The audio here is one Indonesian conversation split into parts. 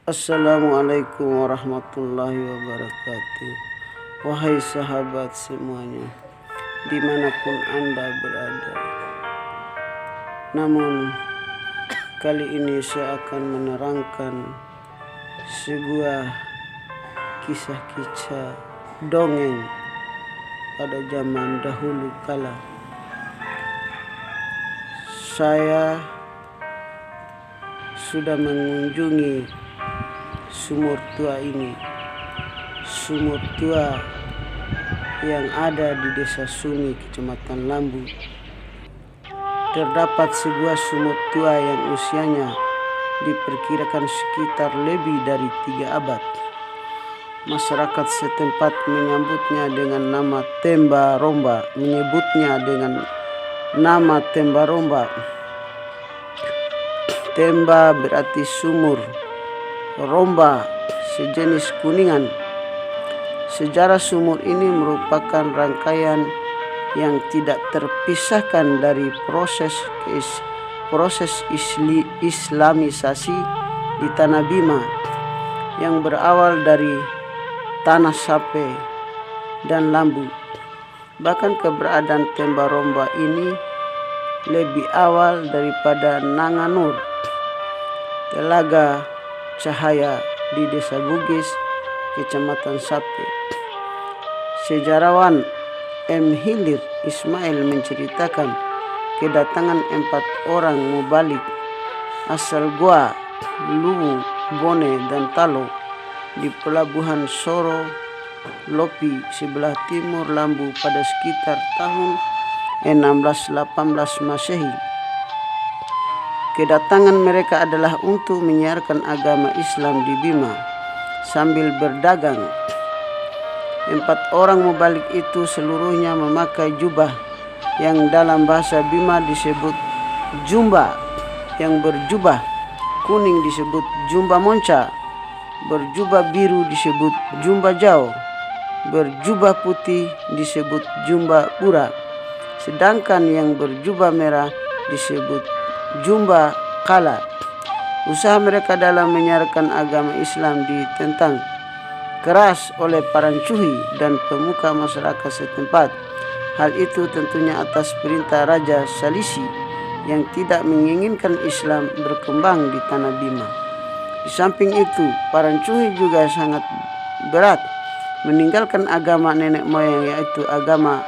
Assalamualaikum warahmatullahi wabarakatuh. Wahai sahabat semuanya, dimanapun Anda berada. Namun kali ini saya akan menerangkan sebuah kisah-kisah dongeng pada zaman dahulu kala. Saya sudah mengunjungi sumur tua ini, sumur tua yang ada di Desa Sumi, Kecamatan Lambu. Terdapat sebuah sumur tua yang usianya diperkirakan sekitar lebih dari 3 abad. Masyarakat setempat menyebutnya dengan nama Temba Romba, Temba berarti sumur, Romba sejenis kuningan. Sejarah sumur ini merupakan rangkaian yang tidak terpisahkan dari proses islamisasi di Tanah Bima yang berawal dari Tanah Sape dan Lambu. Bahkan keberadaan Temba Romba ini lebih awal daripada Nanganur, Telaga Cahaya di Desa Bugis, Kecamatan Sape. Sejarawan M. Hilir Ismail menceritakan kedatangan 4 orang mubalik asal Goa, Luwu, Bone, dan Talo di pelabuhan Soro Lopi sebelah timur Lambu pada sekitar tahun 1618 Masehi. Kedatangan mereka adalah untuk menyiarkan agama Islam di Bima sambil berdagang. 4 orang mubalik itu seluruhnya memakai jubah yang dalam bahasa Bima disebut jumba, yang berjubah kuning disebut jumba monca, berjubah biru disebut jumba jauh, berjubah putih disebut jumba pura, sedangkan yang berjubah merah disebut jumba kala. Usaha mereka dalam menyiarkan agama Islam ditentang keras oleh parancuhi dan pemuka masyarakat setempat. Hal itu tentunya atas perintah Raja Salisi yang tidak menginginkan Islam berkembang di Tanah Bima. Di samping itu, parancuhi juga sangat berat meninggalkan agama nenek moyang, yaitu agama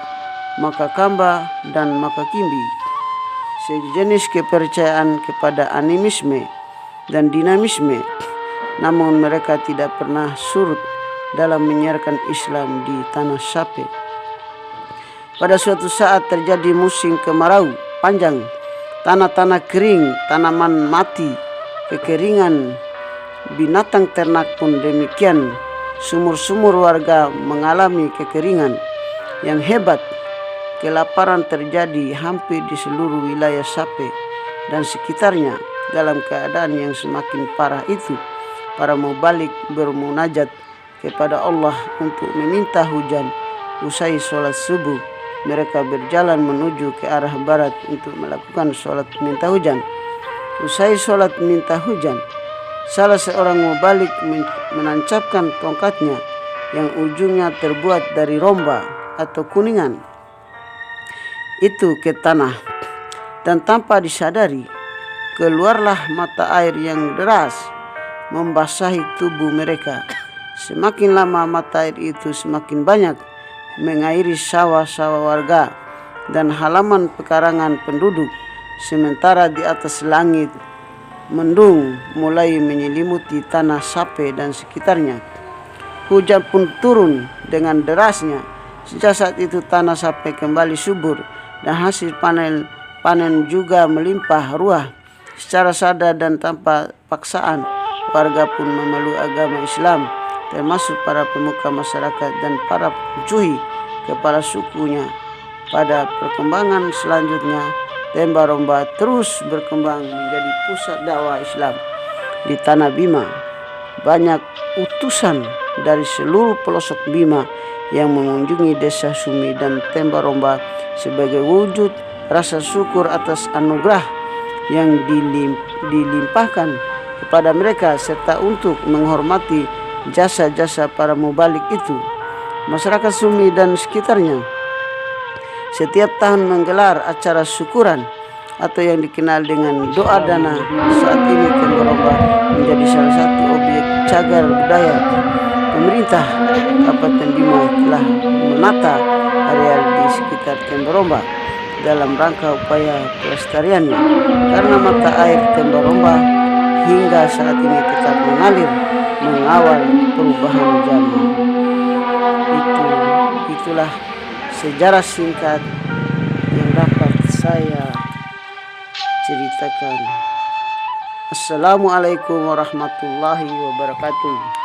Makakamba dan Makakimbi, sejenis kepercayaan kepada animisme dan dinamisme. Namun mereka tidak pernah surut dalam menyiarkan Islam di Tanah Sape. Pada suatu saat terjadi musim kemarau panjang, tanah-tanah kering, tanaman mati, kekeringan, binatang ternak pun demikian. Sumur-sumur warga mengalami kekeringan yang hebat. Kelaparan terjadi hampir di seluruh wilayah Sape dan sekitarnya. Dalam keadaan yang semakin parah itu, para mubalik bermunajat kepada Allah untuk meminta hujan. Usai sholat subuh, mereka berjalan menuju ke arah barat untuk melakukan sholat minta hujan. Usai sholat minta hujan, salah seorang mubalik menancapkan tongkatnya yang ujungnya terbuat dari romba atau kuningan itu ke tanah, dan tanpa disadari keluarlah mata air yang deras membasahi tubuh mereka. Semakin lama mata air itu semakin banyak mengairi sawah-sawah warga dan halaman pekarangan penduduk, sementara di atas langit mendung mulai menyelimuti Tanah Sape dan sekitarnya. Hujan pun turun dengan derasnya. Sejak saat itu Tanah Sape kembali subur dan hasil panen juga melimpah ruah. Secara sadar dan tanpa paksaan, warga pun memeluk agama Islam, termasuk para pemuka masyarakat dan para pencuhi kepala sukunya. Pada perkembangan selanjutnya, Temba Romba terus berkembang menjadi pusat dakwah Islam di Tanah Bima. Banyak utusan dari seluruh pelosok Bima yang mengunjungi Desa Sumi dan Temba Romba sebagai wujud rasa syukur atas anugerah yang dilimpahkan kepada mereka serta untuk menghormati jasa-jasa para mubalik itu. Masyarakat Sumi dan sekitarnya setiap tahun menggelar acara syukuran atau yang dikenal dengan doa dana. Saat ini Tembaromba menjadi salah satu objek cagar budaya. Pemerintah Kabupaten Bima telah menata areal di sekitar Tembaromba dalam rangka upaya pelestariannya, karena mata air Tembaromba hingga saat ini tetap mengalir mengawal perubahan zaman. Itulah sejarah singkat yang dapat saya ceritakan. Assalamualaikum warahmatullahi wabarakatuh.